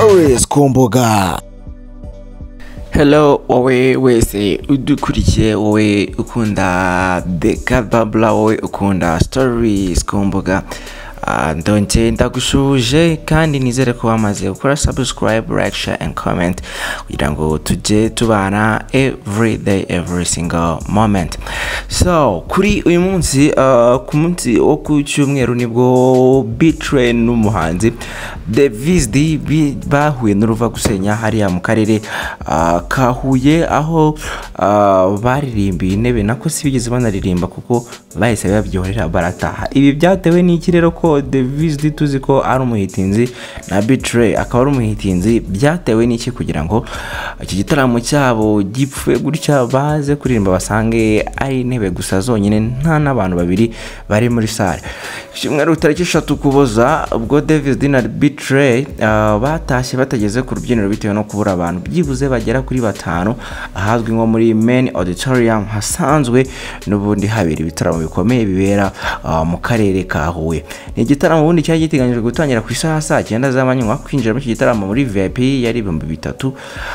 stories ku mbuga. Hello wowe wese udukurikiye, wowe ukunda Babla, wowe ukunda stories ku mbuga. Ndonje ndagushuje kandi nizere ko wamaze gukora subscribe, like, share and comment kugira ngo tujye tubana every day, every single moment. So kuri uyu munsi ku munsi wo ku cyumweru nibwo Bbthrey n'umuhanzi Bbthrey bahuye n'uruva gusenya hariya mu karere ka Huye, aho baririmbiye intebe nako si bigeze banaririmba kuko bahise babyorera barataha. Ibi byatewe n'iki rero ko Bbthrey tuzi ko ari umuhitinzi na Bbthrey akaba ari umuhitinzi, byatewe n'iki kugira ngo iki gitaramo cyabo gipfuye gutya baze kuririmba basange ari intebe gusa zonyine, nta n'abantu babiri bari muri salle. Cyumweru tariki 3 Kuboza ubwo Bbthrey na Bbthrey batashye batageze ku rubyiniro bitewe no kubura abantu byibuze bagera kuri 5 ahazwi nko muri main auditorium hasanzwe n'ubundi habiri ibitaramo bikomeye bibera mu karere ka Huye. Ni igitaramo ubundi cyari giteganyijwe gutangira ku isaha 9 z'amanywa, kwinjira mu gitaramo muri VIP yari Ibihumbi 3,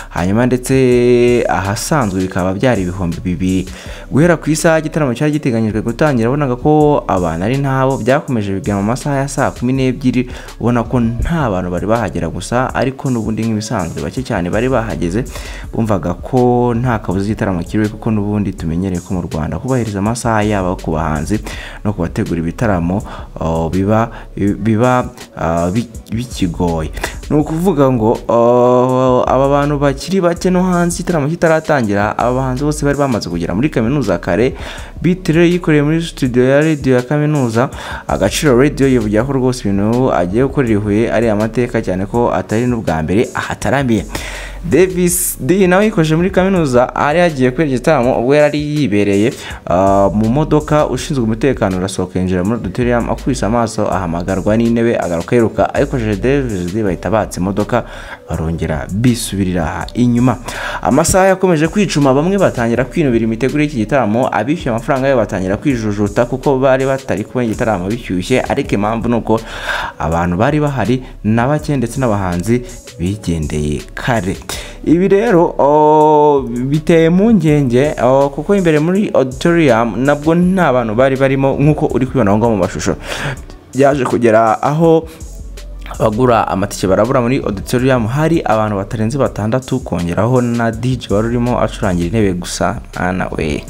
hanyuma ndetse ahasanzwe bikaba byari Ibihumbi 2. Guhera ku isaha igitaramo cyari giteganyijwe gutangira, bonaga ko abantu ari ntabo, byakomeje bigana mu masaha ya 12, ubona ko nta bantu bari bahagera gusa, ariko n'ubundi nk'ibisanzwe bake cyane bari bahageze, bumvaga ko nta kabuza igitaramo kiriwe, kuko n'ubundi tumenyereye ko mu Rwanda kubahiriza amasaha yabo ku bahanzi no kubategura ibitaramo biba bikigoye. Nukuvuga ngo aba bantu bakiri bake no hanze igitaramo kitaratangira, aba bahanzi bose bari bamaze kugera muri kaminuza kare. Bbthrey yikoreye muri studio ya radio ya kaminuza, Agaciro radio yivugira ko rwose ibintu agiye gukorera Ihuye ari amateka, cyane ko atari n'ubwa mbere ahataramiye. Bbthrey nawe yikoje muri kaminuza ari yagiye kwera igitaramo, ubwo yari yibereye mu modoka, ushinzwe umutekano urasohoka yinjira muri auditorium, akubise amaso ahamagarwa n'intebe agaruka yiruka, ayikojeje Bbthrey bahita batse imodoka barongera bisubirira inyuma. Amasaha yakomeje kwicuma, bamwe batangira kwinubira imiteguro y'iki gitaramo, abishyuye amafaranga yo batangira kwijujuta kuko bari batari kubona igitaramo bishyushye, ariko impamvu nuko abantu bari bahari na bake ndetse n'abahanzi bigendeye kare. Ibi rero biteye mu ngenge kuko imbere muri auditorium nabwo nta bantu bari barimo, nkuko uri kubibona ngo mu mashusho. Byaje kugera aho bagura amatike barabura muri auditorium, hari abantu batarenze 6 kongeraho na DJ wari urimo acurangira intebe gusa. We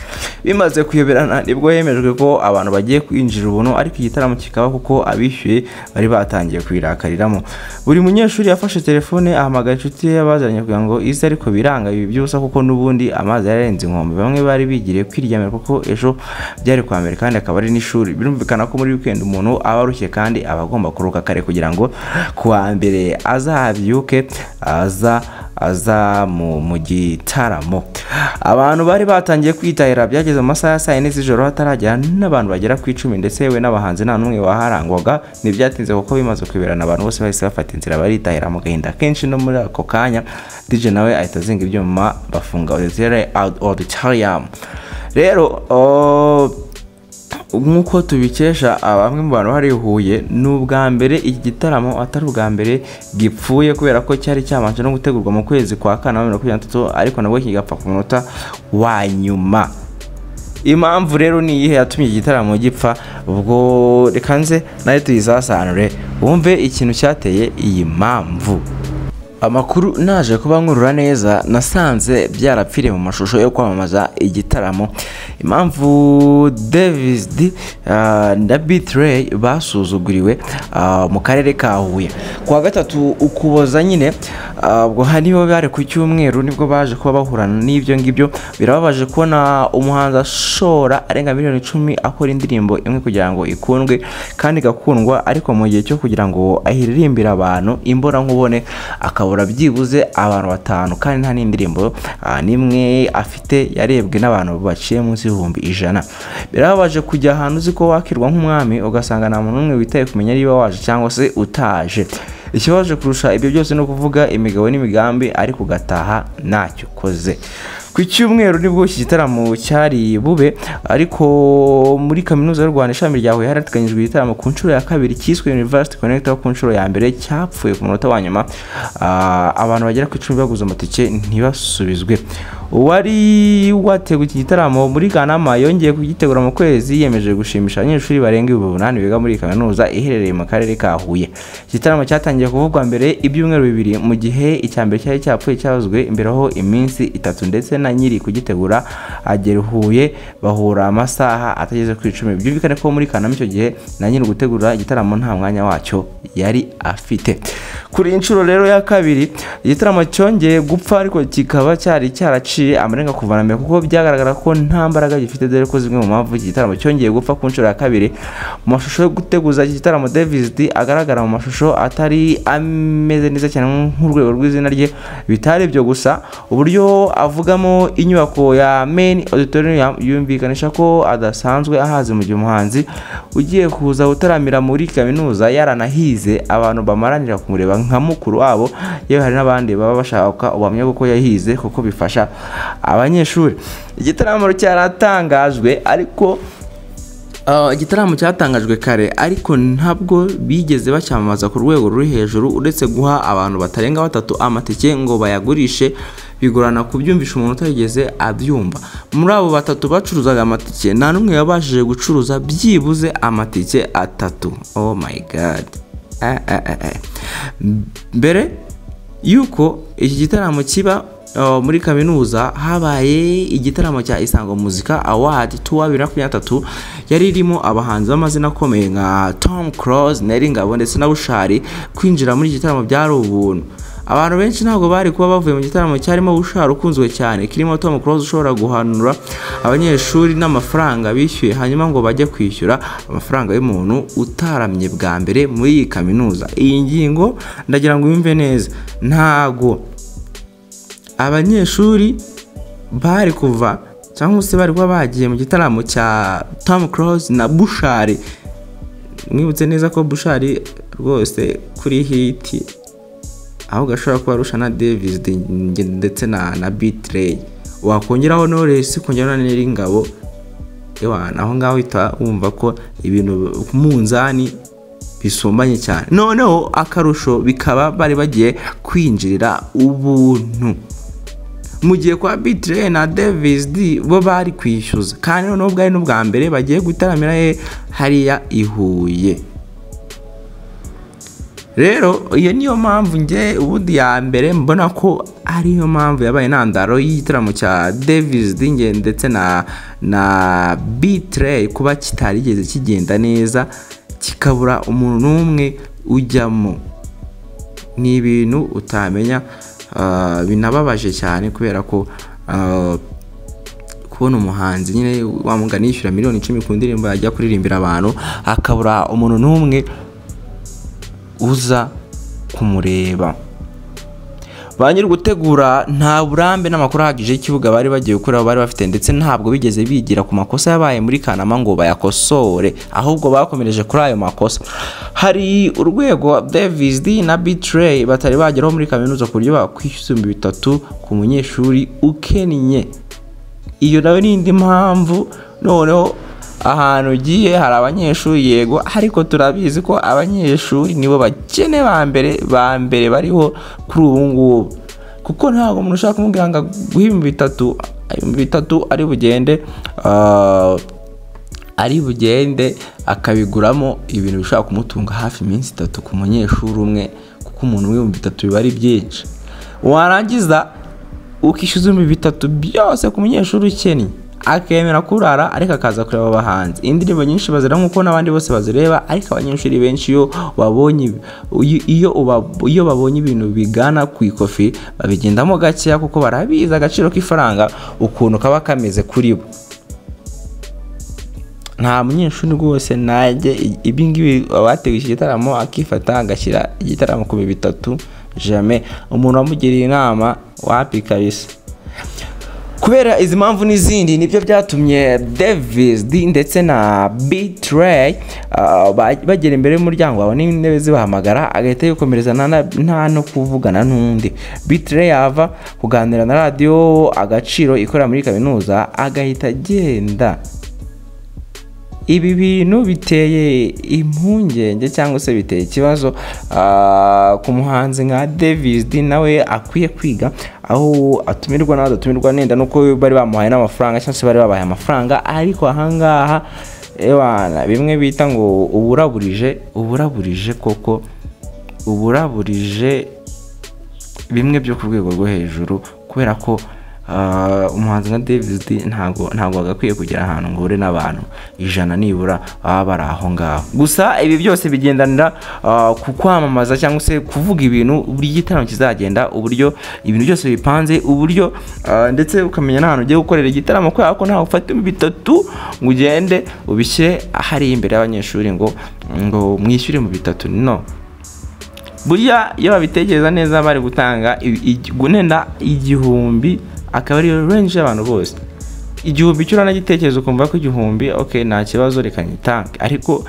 bimaze kuyoberana nibwo yemejwe ko abantu bagiye kwinjira ubuntu, ariko igitaramo kikaba kuko abishyuye bari batangiye kwirakariramo. Buri munyeshuri yafashe telefone ahamagara inshuti ye bazanye kugira ngo ize, ariko biranga ibi byusa kuko n'ubundi amazi yarenze inkombe. Bamwe bari bigiriye kwiryamira kuko ejo byari kwa mbere kandi akaba ari n'ishuri. Birumvikana ko muri weekend umuntu aba arushye kandi aba agomba kuruka kare kugira ngo kuwa mbere azabyuke aza mu gitaramo. Abantu bari batangiye kwitahira, byageze mu masaha ya 4 z'ijoro hatarajya n'abantu bagera ku 10, ndetse yewe n'abahanzi nta numwe waharangwaga. Ntibyatinze kuko bimaze kwiberana, abantu bose bahise bafata inzira baritahira mu gahinda kenshi. No muri ako kanya DJ nawe ahita azinga ibyuma bafunga auditorium. Rero nkuko tubikesha bamwe mu bantu hari Huye, n'ubwa mbere iki gitaramo atari ubwa mbere gipfuye, kubera ko cyari cyamanje no gutegurwa mu kwezi kwa 2023, ariko nabwo kigapfa ku munota wa nyuma. Impamvu rero ni iyihe yatumye igitaramo gipfa? Ubwo reka nze nayo tuyizasanure wumve ikintu cyateye iyi mpamvu. Amakuru naje kuba nkurura neza, nasanze byarapfiriye mu mashusho yo kwamamaza igitaramo. Impamvu Bbthrey na Bbthrey basuzuguriwe mu karere ka Huye kwa 3 Ukuboza nyine, ubwo haniho bari ku cyumweru nibwo baje kuba bahurana n'ibyo ngibyo. Birababaje kubona umuhanzi ashora arenga miliyoni 10 akora indirimbo imwe kugira ngo ikundwe kandi gakundwa, ariko mu gihe cyo kugira ngo ahiririmbira abantu imbora nkubone akabura byibuze abantu 5, kandi nta n'indirimbo nimwe afite yarebwe n'abantu baciye munsi y'ibihumbi 100. Birababaje kujya ahantu uzi ko wakirwa nk'umwami ugasanga nta muntu umwe witaye kumenya niba waje cyangwa se utaje. ikibaje kurusha ibyo byose no kuvuga imigabo n'imigambi ariko gataha ntacyo koze. Ku cyumweru nibwo iki gitaramo cyari bube, ariko muri kaminuza y'u Rwanda ishami rya Huye harateganyijwe igitaramo ku nshuro ya kabiri cyiswe University Connector. Ku nshuro ya mbere cyapfuye ku munota wa nyuma, abantu bagera ku 10 baguze amatike ntibasubizwe. Uwari wateguye iki gitaramo muri Kanama yongeye kugitegura mu kwezi, yemeje gushimisha abanyeshuri barenga 800 biga muri kaminuza iherereye mu karere ka Huye. Igitaramo cyatangiye kuvugwa mbere ibyumweru 2, mu gihe icyambere cyari cyapfuye cyazwe imbereho iminsi 3, ndetse na nyiri kugitegura agera Huye bahura amasaha atageze ku 10. Byumvikane ko muri Kanama icyo gihe na nyiri gutegura igitaramo nta mwanya wacyo yari afite. Kuri inshuro rero ya kabiri igitaramo cyongeye gupfa, ariko kikaba cyari cyaraciye amarenga kuvana mbere, kuko byagaragara ko nta mbaraga gifite, dore ko zimwe mu mpamvu igitaramo cyongeye gupfa ku nshuro ya kabiri. Mu mashusho yo guteguza iki gitaramo David agaragara mu mashusho atari ameze neza cyane nk'urwego rw'izina rye. Bitari byo gusa, uburyo avugamo inyubako ya main auditorium yumvikanisha ko adasanzwe ahaze, mu gihe umuhanzi ugiye kuza utaramira muri kaminuza yaranahize abantu bamaranira kumureba nka mukuru wabo. Yewe hari n'abandi baba bashaka ubuhamya bwo yahize kuko bifasha abanyeshuri. Igitaramo cyaratangajwe, ariko igitaramo cyatangajwe kare, ariko ntabwo bigeze bacyamamaza ku rwego ruri hejuru, uretse guha abantu batarenga 3 amatike ngo bayagurishe. Bigorana kubyumvisha umuntu utarigeze abyumva. Muri abo 3 bacuruzaga amatike, nta numwe yabashije gucuruza byibuze amatike 3. Oh my god. Mbere yuko iki gitaramo kiba muri kaminuza, habaye igitaramo cya Isango Music Award Tour 2023, yari irimo abahanzi b'amazina akomeye nka Tom Cruise, Neringabo ndetse na Bushari. Kwinjira muri igitaramo byari ubuntu. Abantu benshi ntabwo bari kuba bavuye mu gitaramo cyarimo Bushari ukunzwe cyane, kirimo Tom Cruise ushobora guhanura abanyeshuri n'amafaranga bishyuye, hanyuma ngo bajye kwishyura amafaranga y'umuntu utaramye bwa mbere muri iyi kaminuza. Iyi ngingo ndagira ngo yumve neza, ntago abanyeshuri bari kuva cyangwa se bari kuba bagiye mu gitaramo cya Tom Cruise na Bushari. Mwibutse neza ko Bushari rwose kuri hiti aho gashobora kuba arusha na David ndetse na Bbthrey, wakongeraho Knowless, kongeraho na Neringabo. Aho ngaho uhita wumva ko ibintu ku munzani bisumbanye cyane. Noneho akarusho bikaba bari bagiye kwinjirira ubuntu, mu gihe kwa Bbthrey na David bo bari kwishyuza, kandi noneho bwari n'ubwa mbere bagiye gutaramira hariya Ihuye. Rero iyo niyo mpamvu nge ubundi ya mbere mbona ko ariyo mpamvu yabaye intandaro y'igitaramo cya David ndetse na Bbthrey kuba kitarigeze kigenda neza, kikabura umuntu n'umwe ujyamo. Ni ibintu utamenya, binababaje cyane, kubera ko kubona umuhanzi nyine wamugana yishyura miliyoni 10 ku ndirimbo yajya kuririmbira abantu, akabura umuntu n'umwe uza kumureba. Banyiri gutegura nta burambe n'amakuru ahagije y'ikibuga bari bagiye gukora, bari bafite, ndetse ntabwo bigeze bigira ku makosa yabaye muri Kanama ngo bayakosore, ahubwo bakomereje kuri ayo makosa. Hari urwego David na Bbthrey batari bageraho muri kaminuza ku buryo bakwishyuza 300 ku munyeshuri ukennye. Iyo nawe ni indi mpamvu. Noneho ahantu ugiye hari abanyeshuri yego, ariko turabizi ko abanyeshuri nibo bakene ba mbere bariho kuri ubu ngubu, kuko ntabwo umuntu ushaka kumubwira ngo guhimba 3 ari bugende akabiguramo ibintu bishaka kumutunga hafi iminsi 3 ku munyeshuri umwe, kuko umuntu w'ibihumbi 3 biba ari byinshi. Warangiza ukishyuza 300 byose ku munyeshuri ukennye, akemera kurara ariko akaza kureba abahanzi. Indirimbo nyinshi bazira nkuko n'abandi bose bazireba, ariko abanyeshuri benshi iyo babonye ibintu bigana ku ikofi babigendamo gakeya, kuko barabiza agaciro k'ifaranga ukuntu kaba kameze kuri bo. Nta munyeshuri rwose najye ibingibi abateguye igitaramo akifata agashyira igitaramo ku 300 jamais. Umuntu wamugiriye inama wapi kabisa. kubera izi mpamvu n'izindi nibyo byatumye Davis D ndetse na Bbthrey bagera imbere y'umuryango wawe n'intebe zibahamagara agahita yikomereza nta no kuvugana n'undi. Bbthrey yava kuganira na radio Agaciro ikorera muri kaminuza agahita agenda. Ibi bintu biteye impungenge cyangwa se biteye ikibazo ku muhanzi nka Davis D nawe akwiye kwiga aho atumirwa n'abadatumirwa nenda nuko bari bamuhaye n'amafaranga cyangwa se bari babaye amafaranga, ariko ahangaha ewana bimwe bita ngo uburaburije koko uburaburije bimwe byo ku rwego rwo hejuru, kubera ko umuhanzi nka Davis D ntago agakwiye kugira ahantu ngo ure n'abantu 100 nibura baba bari aho ngaho. Gusa ibi byose bigendanira ku kwamamaza cyangwa se kuvuga ibintu buri gitaramo kizagenda, uburyo ibintu byose bipanze, uburyo ndetse ukamenya n'ahantu ugiye gukorera igitaramo kwa ko ntaho ufata bitatu ngo ugende ubishyire ahari imbere y'abanyeshuri ngo mwishyure mu bitatu. No, burya iyo babitekereza neza bari gutanga gunenda igihumbi akaba ari range y'abantu bose. Igihumbi cyo ranagitekerezo kumva ko igihumbi okay nta kibazo reka nyitange, ariko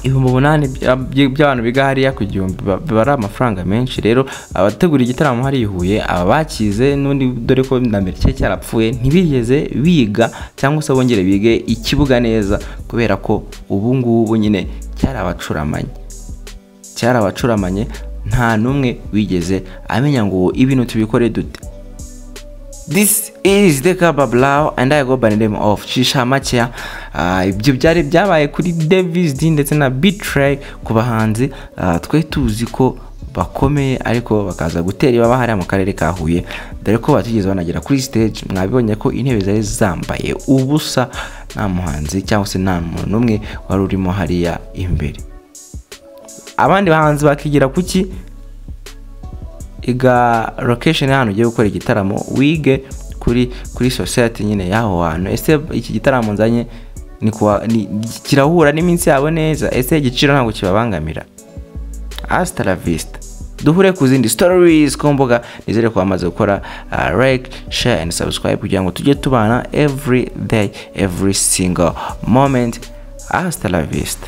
8,000 by'abantu biga hariya ku gihumbi bari amafaranga menshi. Rero abategura igitaramo hari Ihuye aba bakize n'undi dore ko na mbere cye cyarapfuye ntibigeze biga cyangwa se bongere bige ikibuga neza, kubera ko ubu ngubu nyine cyarabacuramanye nta numwe wigeze amenya ngo ibintu tubikore dute. This is the Kababla and I go by the name of Shisha Machia. Ibyo byari byabaye kuri Davis D ndetse na Bbthrey ku bahanzi twe tuzi ko bakomeye, ariko bakaza gutera ibaba hari mu karere ka Huye, dore ko batigeze banagera kuri stage. Mwabibonye ko intebe zari zambaye ubusa, nta muhanzi cyangwa se nta muntu numwe wari urimo hariya imbere. Abandi bahanzi bakigira kuki iga location hano ugiye gukora igitaramo, wige kuri society nyine yaho hantu. Ese iki gitaramo nzanye ni kirahura n'iminsi yabo neza? Ese igiciro ntabwo kibabangamira? Hasta la vista, duhure ku zindi stories ku mbuga. Nizere ko bamaze gukora like, share and subscribe kugira ngo tujye tubana every day, every single moment. Hasta la vista.